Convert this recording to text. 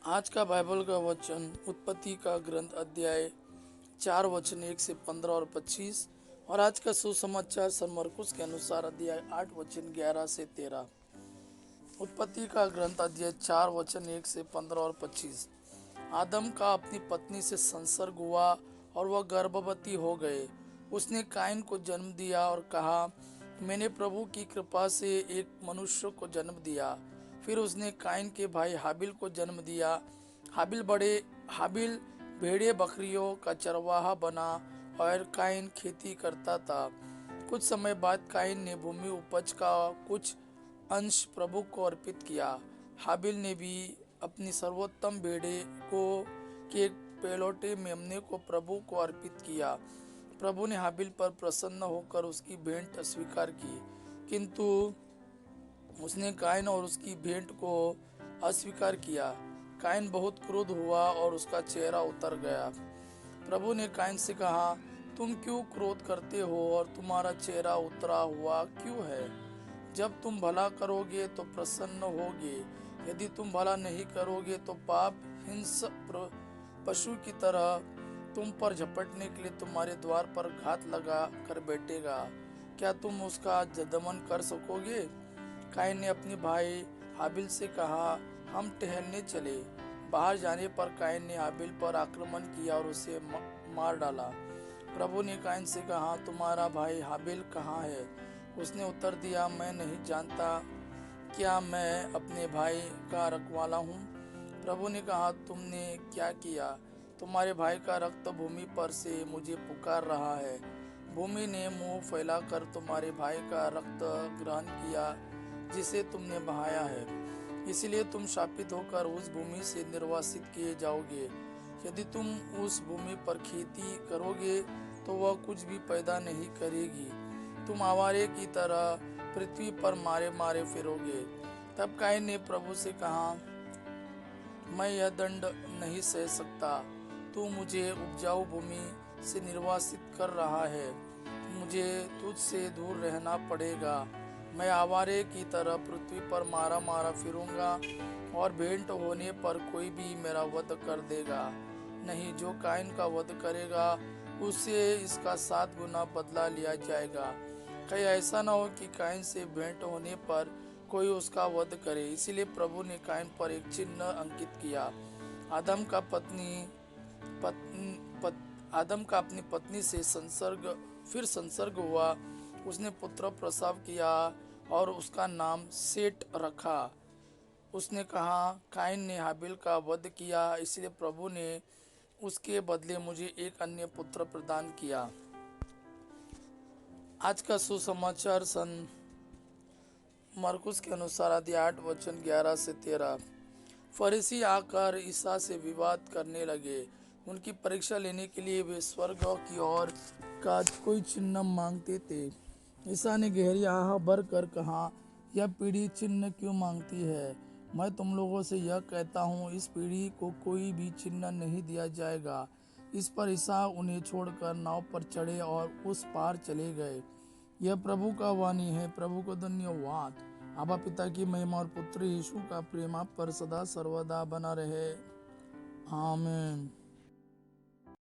आज का बाइबल का वचन उत्पत्ति का ग्रंथ अध्याय 4 वचन 1 से 15 और 25। और आज का सुसमाचार सन मरकुस के अनुसार अध्याय 8 वचन 11 से 13। उत्पत्ति का ग्रंथ अध्याय 4 वचन 1 से 15 और 25। आदम का अपनी पत्नी से संसर्ग हुआ और वह गर्भवती हो गए। उसने काइन को जन्म दिया और कहा, मैंने प्रभु की कृपा से एक मनुष्य को जन्म दिया। फिर उसने काइन के भाई हाबिल को जन्म दिया। हाबिल भेड़े बकरियों का चरवाहा बना और काइन खेती करता था। कुछ समय बाद काइन ने भूमि उपज का कुछ अंश प्रभु को अर्पित किया। हाबिल ने भी अपनी सर्वोत्तम भेड़े को के पहलौठे मेमने को प्रभु को अर्पित किया। प्रभु ने हाबिल पर प्रसन्न होकर उसकी भेंट स्वीकार की, किंतु उसने काइन और उसकी भेंट को अस्वीकार किया। काइन बहुत क्रुद्ध हुआ और उसका चेहरा उतर गया। प्रभु ने काइन से कहा, तुम क्यों क्रोध करते हो और तुम्हारा चेहरा उतरा हुआ क्यों है? जब तुम भला करोगे तो प्रसन्न होगे, यदि तुम भला नहीं करोगे तो पाप हिंसक पशु की तरह तुम पर झपटने के लिए तुम्हारे द्वार पर घात लगा कर बैठेगा। क्या तुम उसका दमन कर सकोगे? काइन ने अपने भाई हाबिल से कहा, हम टहलने चले। बाहर जाने पर काइन ने हाबिल पर आक्रमण किया और उसे मार डाला। प्रभु ने काइन से कहा, तुम्हारा भाई हाबिल कहाँ है? उसने उत्तर दिया, मैं नहीं जानता। क्या मैं अपने भाई का रखवाला हूँ? प्रभु ने कहा, तुमने क्या किया? तुम्हारे भाई का रक्त भूमि पर से मुझे पुकार रहा है। भूमि ने मुंह फैलाकर तुम्हारे भाई का रक्त ग्रहण किया जिसे तुमने बहाया है। इसलिए तुम शापित होकर उस भूमि से निर्वासित किए जाओगे। यदि तुम उस भूमि पर खेती करोगे तो वह कुछ भी पैदा नहीं करेगी। तुम आवारे की तरह पृथ्वी पर मारे मारे फिरोगे। तब काइन ने प्रभु से कहा, मैं यह दंड नहीं सह सकता। तू मुझे उपजाऊ भूमि से निर्वासित कर रहा है। मुझे तुझसे दूर रहना पड़ेगा। मैं आवारे की तरह पृथ्वी पर मारा मारा फिरूंगा और भेंट होने पर कोई भी मेरा वध कर देगा। नहीं, जो काइन का वध करेगा उससे इसका 7 गुना बदला लिया जाएगा। कहीं ऐसा न हो कि काइन से भेंट होने पर कोई उसका वध करे। इसीलिए प्रभु ने काइन पर एक चिन्ह अंकित किया। आदम का अपनी पत्नी से संसर्ग हुआ। उसने पुत्र प्रसव किया और उसका नाम सेट रखा। उसने कहा, काइन ने हाबिल का वध किया, इसलिए प्रभु ने उसके बदले मुझे एक अन्य पुत्र प्रदान किया। आज का सुसमाचार सन मरकुस के अनुसार अध्याय 8 वचन 11 से 13। फरीसी आकर ईसा से विवाद करने लगे। उनकी परीक्षा लेने के लिए वे स्वर्ग की ओर का कोई चिन्ह मांगते थे। ईसा ने गहरी आह भर कर कहा, यह पीढ़ी चिन्ह क्यों मांगती है? मैं तुम लोगों से यह कहता हूँ, इस पीढ़ी को कोई भी चिन्ह नहीं दिया जाएगा। इस पर ईसा उन्हें छोड़कर नाव पर चढ़े और उस पार चले गए। यह प्रभु का वाणी है। प्रभु को धन्यवाद। आबा पिता की महिमा और पुत्र यीशु का प्रेम आप पर सदा सर्वदा बना रहे। आमीन।